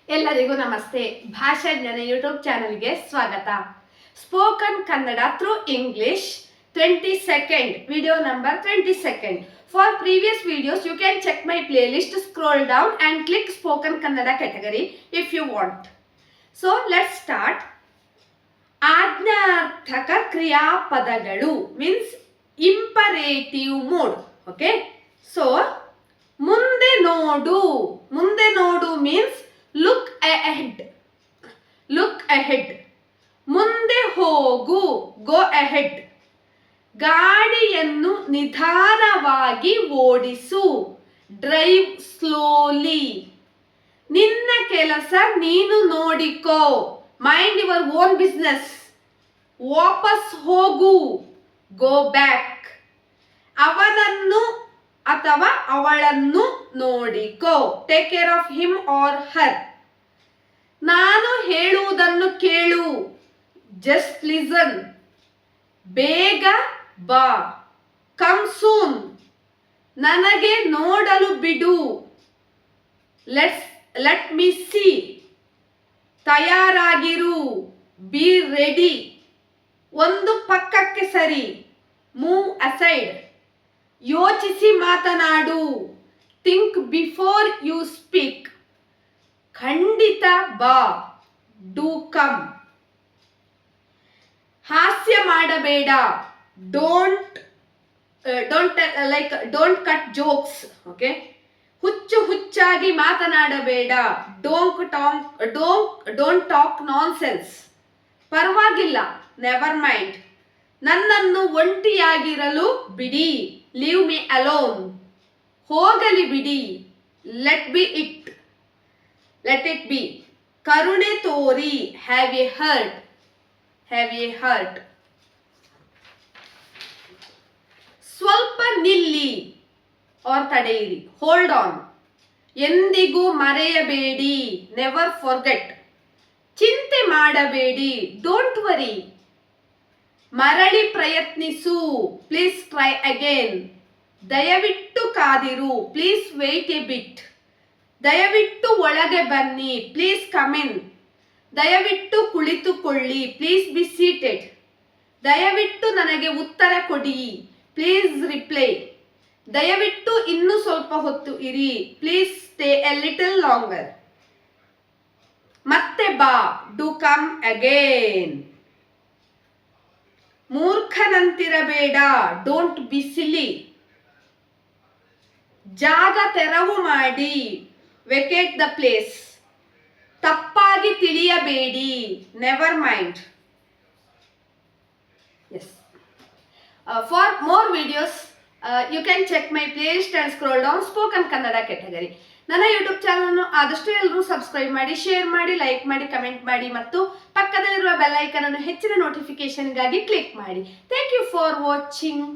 ಎಲ್ಲರಿಗೂ ನಮಸ್ತೆ. ಭಾಷಾಜ್ಞಾನ ಯೂಟ್ಯೂಬ್ ಚಾನಲ್ಗೆ ಸ್ವಾಗತ. Spoken Kannada through English 22nd video number 22nd. For previous videos you can check my playlist, scroll down and click spoken kannada category if you want. So let's start. ಆಜ್ಞಾರ್ಥಕ ಕ್ರಿಯಾಪದಗಳು means imperative mode. Okay, so ಮುಂದೆ ನೋಡು means look ahead. ಮುಂದೆ ಹೋಗು, go ahead. ಗಾಡಿಯನ್ನು ನಿಧಾನವಾಗಿ ಓಡಿಸು, drive slowly. ನಿನ್ನ ಕೆಲಸ ನೀನು ನೋಡಿಕೋ, ಮೈಂಡ್ ಯುವರ್ ಓನ್ ಬಿಸ್ನೆಸ್. ವಾಪಸ್ ಹೋಗು, ಗೋ ಬ್ಯಾಕ್. ಅವನನ್ನು ಅಥವಾ ಅವಳನ್ನು ನೋಡಿಕೋ, take care of him or her. ನಾನು ಹೇಳುವುದನ್ನು ಕೇಳು, ಜಸ್ಟ್ ಲಿಸನ್. ಬೇಗ ಬಾ, ಕಮ್ ಸೂನ್. ನನಗೆ ನೋಡಲು ಬಿಡು, ಲೆಟ್ ಮಿ ಸಿ. ತಯಾರಾಗಿರು, ಬಿ ರೆಡಿ. ಒಂದು ಪಕ್ಕಕ್ಕೆ ಸರಿ, ಮೂವ್ ಅಸೈಡ್. ಯೋಚಿಸಿ ಮಾತನಾಡು, ಥಿಂಕ್ ಬಿಫೋರ್ ಯು ಸ್ಪೀಕ್. ಖಂಡಿತ ಬಾ, ಡೂ ಕಮ್. ಹಾಸ್ಯ ಮಾಡಬೇಡ, ಡೋಂಟ್ ಕಟ್ ಜೋಕ್ಸ್. ಓಕೆ, ಹುಚ್ಚಾಗಿ ಮಾತನಾಡಬೇಡ, ಡೋಂಟ್ ಟಾಕ್ ನಾನ್ಸೆನ್ಸ್. ಪರವಾಗಿಲ್ಲ, ನೆವರ್ ಮೈಂಡ್. ನನ್ನನ್ನು ಒಂಟಿಯಾಗಿರಲು ಬಿಡಿ, ಲೀವ್ ಮಿ ಅಲೋನ್. ಹೋಗಲಿ ಬಿಡಿ, ಲೆಟ್ ಇಟ್ ಬಿ. ಕರುಣೆ ತೋರಿ, ಹ್ಯಾವ್ ಎ ಹರ್ಟ್. ಸ್ವಲ್ಪ ನಿಲ್ಲಿ ಆರ್ ತಡೆಯಿರಿ, ಹೋಲ್ಡ್ ಆನ್. ಎಂದಿಗೂ ಮರೆಯಬೇಡಿ, ನೆವರ್ ಫಾರ್ಗೆಟ್. ಚಿಂತೆ ಮಾಡಬೇಡಿ, ಡೋಂಟ್ ವರಿ. ಮರಳಿ ಪ್ರಯತ್ನಿಸು, ಪ್ಲೀಸ್ ಟ್ರೈ ಅಗೇನ್. ದಯವಿಟ್ಟು ಕಾದಿರು, ಪ್ಲೀಸ್ ವೇಟ್ ಎ ಬಿಟ್. ದಯವಿಟ್ಟು ಒಳಗೆ ಬನ್ನಿ, ಪ್ಲೀಸ್ ಕಮ್ ಇನ್. ದಯವಿಟ್ಟು ಕುಳಿತುಕೊಳ್ಳಿ, ಪ್ಲೀಸ್ ಬಿ ಸೀಟೆಡ್. ದಯವಿಟ್ಟು ನನಗೆ ಉತ್ತರ ಕೊಡಿ, ಪ್ಲೀಸ್ ರಿಪ್ಲೈ. ದಯವಿಟ್ಟು ಇನ್ನೂ ಸ್ವಲ್ಪ ಹೊತ್ತು ಇರಿ, please stay a little longer. ಮತ್ತೆ ಬಾ, ಡು ಕಮ್ ಅಗೇನ್. ಮೂರ್ಖನಂತಿರಬೇಡ, ಡೋಂಟ್ ಬಿ ಸಿಲಿ. ಜಾಗ ತೆರವು ಮಾಡಿ, ವೆಕೇಟ್ ದ ಪ್ಲೇಸ್. ತಪ್ಪಾಗಿ ತಿಳಿಯಬೇಡಿ, never mind. Yes. For more videos you can check my playlist and scroll down spoken Kannada category. ನನ್ನ ಯೂಟ್ಯೂಬ್ ಚಾನಲ್ ಆದಷ್ಟು ಎಲ್ಲರೂ ಸಬ್ಸ್ಕ್ರೈಬ್ ಮಾಡಿ, ಶೇರ್ ಮಾಡಿ, ಲೈಕ್ ಮಾಡಿ, ಕಮೆಂಟ್ ಮಾಡಿ ಮತ್ತು ಪಕ್ಕದಲ್ಲಿರುವ ಬೆಲ್ ಐಕನ್ ಅನ್ನು ಹೆಚ್ಚಿನ ನೋಟಿಫಿಕೇಶನ್ಗಾಗಿ ಕ್ಲಿಕ್ ಮಾಡಿ. Thank you for watching.